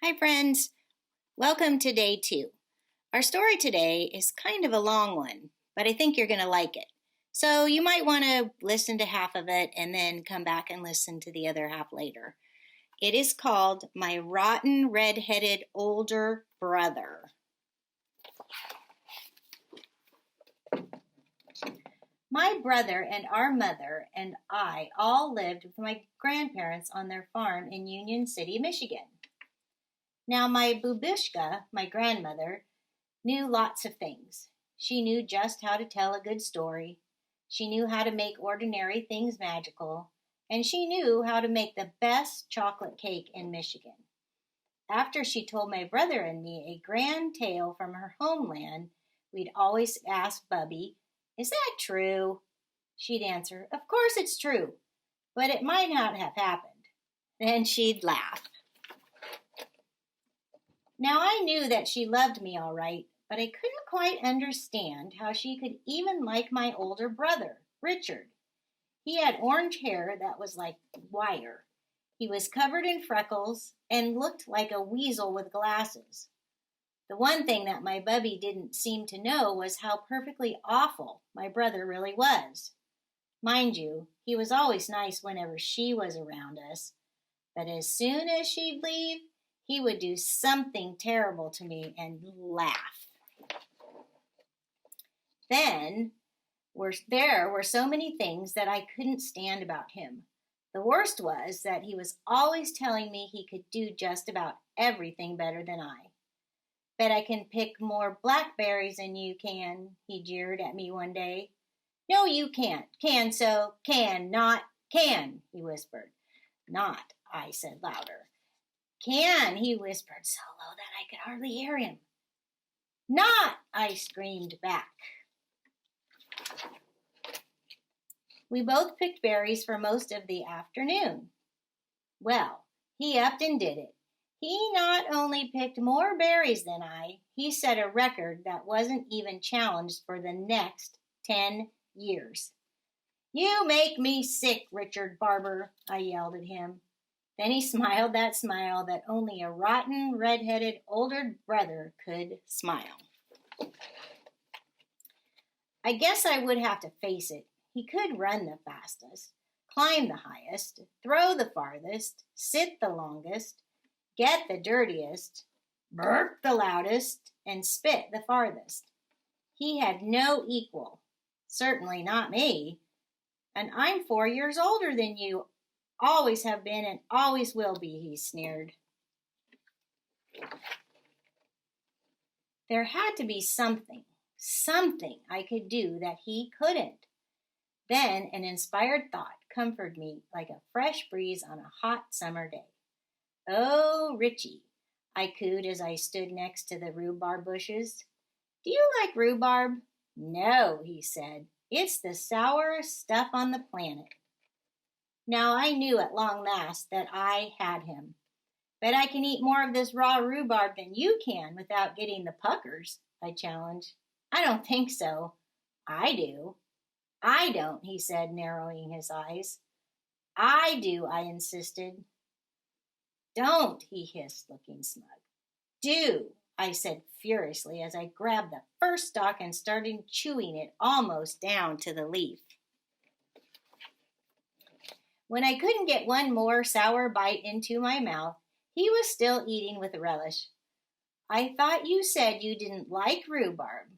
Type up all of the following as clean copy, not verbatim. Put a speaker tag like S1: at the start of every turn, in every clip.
S1: Hi, friends. Welcome to day 2. Our story today is kind of a long one, but I think you're going to like it. So you might want to listen to half of it and then come back and listen to the other half later. It is called My Rotten Red-Headed Older Brother. My brother and our mother and I all lived with my grandparents on their farm in Union City, Michigan. Now, my babushka, my grandmother, knew lots of things. She knew just how to tell a good story. She knew how to make ordinary things magical. And she knew how to make the best chocolate cake in Michigan. After she told my brother and me a grand tale from her homeland, we'd always ask Bubby, "Is that true?" She'd answer, "Of course it's true, but it might not have happened." Then she'd laugh. Now I knew that she loved me all right, but I couldn't quite understand how she could even like my older brother, Richard. He had orange hair that was like wire. He was covered in freckles and looked like a weasel with glasses. The one thing that my Bubby didn't seem to know was how perfectly awful my brother really was. Mind you, he was always nice whenever she was around us, but as soon as she'd leave, he would do something terrible to me and laugh. Then there were so many things that I couldn't stand about him. The worst was that he was always telling me he could do just about everything better than I. "Bet I can pick more blackberries than you can," he jeered at me one day. "No, you can't. Can so, can, not, can," he whispered. "Not," I said louder. "Can," he whispered so low that I could hardly hear him. "Not," I screamed back. We both picked berries for most of the afternoon. Well, he upped and did it. He not only picked more berries than I, he set a record that wasn't even challenged for the next 10 years. "You make me sick, Richard Barber," I yelled at him. Then he smiled that smile that only a rotten, red-headed older brother could smile. I guess I would have to face it. He could run the fastest, climb the highest, throw the farthest, sit the longest, get the dirtiest, burp the loudest, and spit the farthest. He had no equal, certainly not me. "And I'm 4 years older than you. Always have been and always will be," he sneered. There had to be something I could do that he couldn't. Then an inspired thought comforted me like a fresh breeze on a hot summer day. "Oh, Richie," I cooed as I stood next to the rhubarb bushes. "Do you like rhubarb?" "No," he said. "It's the sourest stuff on the planet." Now I knew at long last that I had him. "Bet I can eat more of this raw rhubarb than you can without getting the puckers," I challenged. "I don't think so." "I do." "I don't," he said, narrowing his eyes. "I do," I insisted. "Don't," he hissed, looking smug. "Do," I said furiously as I grabbed the first stalk and started chewing it almost down to the leaf. When I couldn't get one more sour bite into my mouth, he was still eating with relish. "I thought you said you didn't like rhubarb,"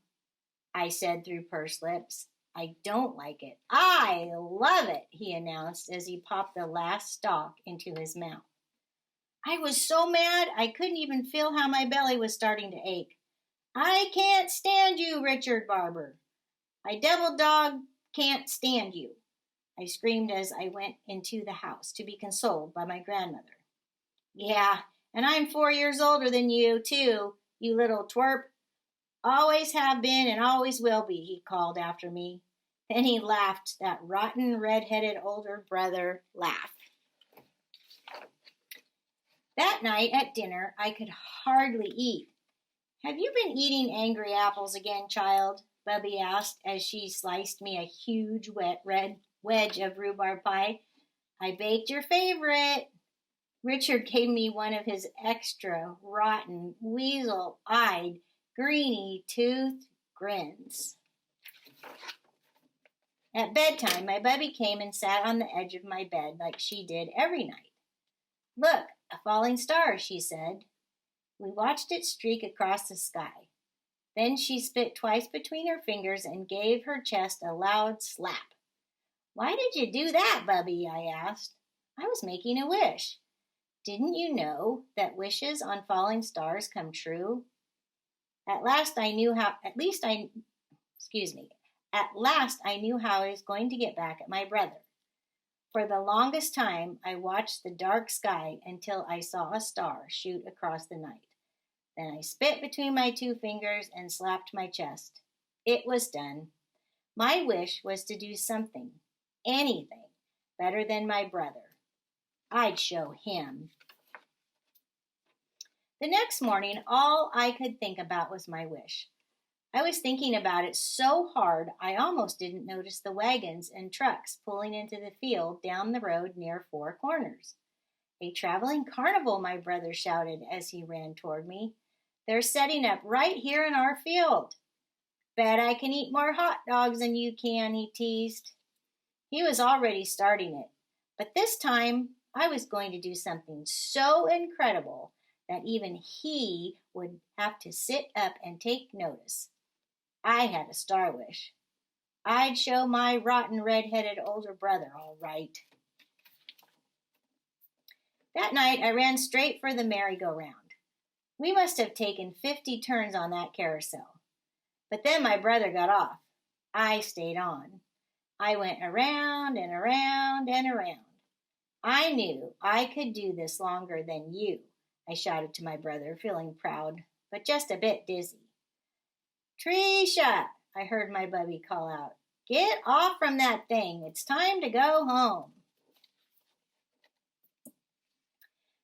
S1: I said through pursed lips. "I don't like it." "I love it," he announced as he popped the last stalk into his mouth. I was so mad I couldn't even feel how my belly was starting to ache. "I can't stand you, Richard Barber. I devil dog can't stand you," I screamed as I went into the house to be consoled by my grandmother. "Yeah, and I'm 4 years older than you, too, you little twerp. Always have been and always will be," he called after me. Then he laughed, that rotten, red-headed older brother laugh. That night at dinner, I could hardly eat. "Have you been eating angry apples again, child?" Bubby asked as she sliced me a huge wet red wedge of rhubarb pie. "I baked your favorite." Richard gave me one of his extra rotten, weasel-eyed, greeny-toothed grins. At bedtime, my Bubby came and sat on the edge of my bed like she did every night. "Look, a falling star," she said. We watched it streak across the sky. Then she spit twice between her fingers and gave her chest a loud slap. "Why did you do that, Bubby?" I asked. "I was making a wish." "Didn't you know that wishes on falling stars come true?" At last I knew how I was going to get back at my brother. For the longest time, I watched the dark sky until I saw a star shoot across the night. Then I spit between my two fingers and slapped my chest. It was done. My wish was to do something, anything, better than my brother. I'd show him. The next morning, all I could think about was my wish. I was thinking about it so hard I almost didn't notice the wagons and trucks pulling into the field down the road near Four Corners. "A traveling carnival," my brother shouted as he ran toward me. "They're setting up right here in our field." "Bet I can eat more hot dogs than you can," he teased. He was already starting it, but this time I was going to do something so incredible that even he would have to sit up and take notice. I had a star wish. I'd show my rotten red-headed older brother, all right. That night I ran straight for the merry-go-round. We must have taken 50 turns on that carousel. But then my brother got off. I stayed on. I went around and around and around. "I knew I could do this longer than you," I shouted to my brother, feeling proud, but just a bit dizzy. "Tricia," I heard my Bubby call out. "Get off from that thing. It's time to go home."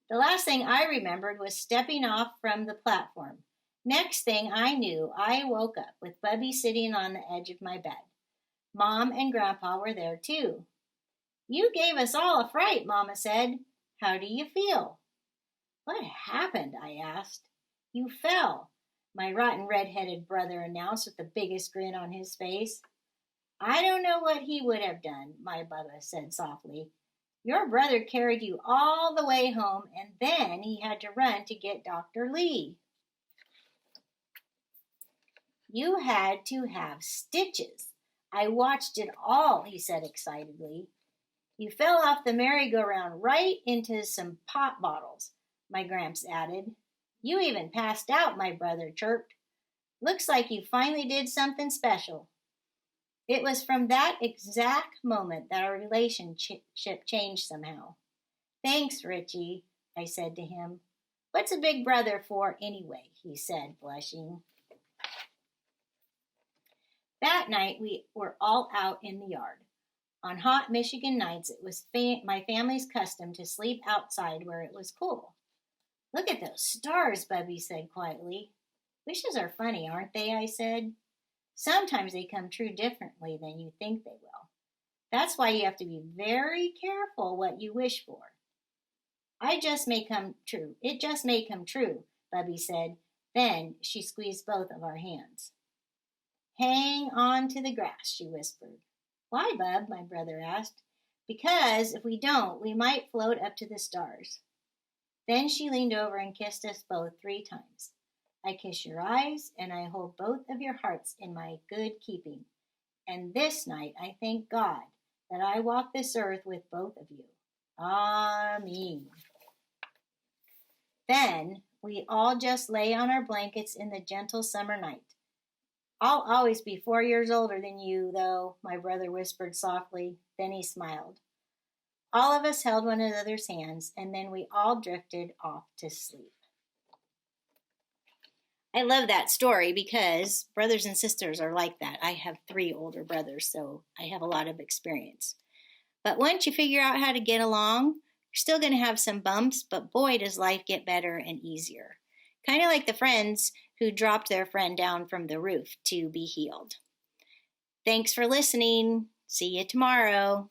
S1: The last thing I remembered was stepping off from the platform. Next thing I knew, I woke up with Bubby sitting on the edge of my bed. Mom and Grandpa were there too. "You gave us all a fright," Mama said. "How do you feel?" "What happened?" I asked. "You fell," my rotten red-headed brother announced with the biggest grin on his face. "I don't know what he would have done," my Bubba said softly. "Your brother carried you all the way home, and then he had to run to get Dr. Lee." "You had to have stitches. I watched it all," he said excitedly. "You fell off the merry-go-round right into some pop bottles," my Gramps added. "You even passed out," my brother chirped. "Looks like you finally did something special." It was from that exact moment that our relationship changed somehow. "Thanks, Richie," I said to him. "What's a big brother for anyway?" he said, blushing. That night we were all out in the yard. On hot Michigan nights, it was my family's custom to sleep outside where it was cool. "Look at those stars," Bubby said quietly. "Wishes are funny, aren't they?" I said. "Sometimes they come true differently than you think they will. That's why you have to be very careful what you wish for." It just may come true, Bubby said. Then she squeezed both of our hands. "Hang on to the grass," she whispered. "Why, Bub?" my brother asked. "Because if we don't, we might float up to the stars." Then she leaned over and kissed us both 3 times. "I kiss your eyes, and I hold both of your hearts in my good keeping. And this night I thank God that I walk this earth with both of you. Amen." Then we all just lay on our blankets in the gentle summer night. "I'll always be 4 years older than you, though," my brother whispered softly. Then he smiled. All of us held one another's hands, and then we all drifted off to sleep. I love that story because brothers and sisters are like that. I have 3 older brothers, so I have a lot of experience. But once you figure out how to get along, you're still going to have some bumps, but boy, does life get better and easier. Kind of like the friends who dropped their friend down from the roof to be healed. Thanks for listening. See you tomorrow.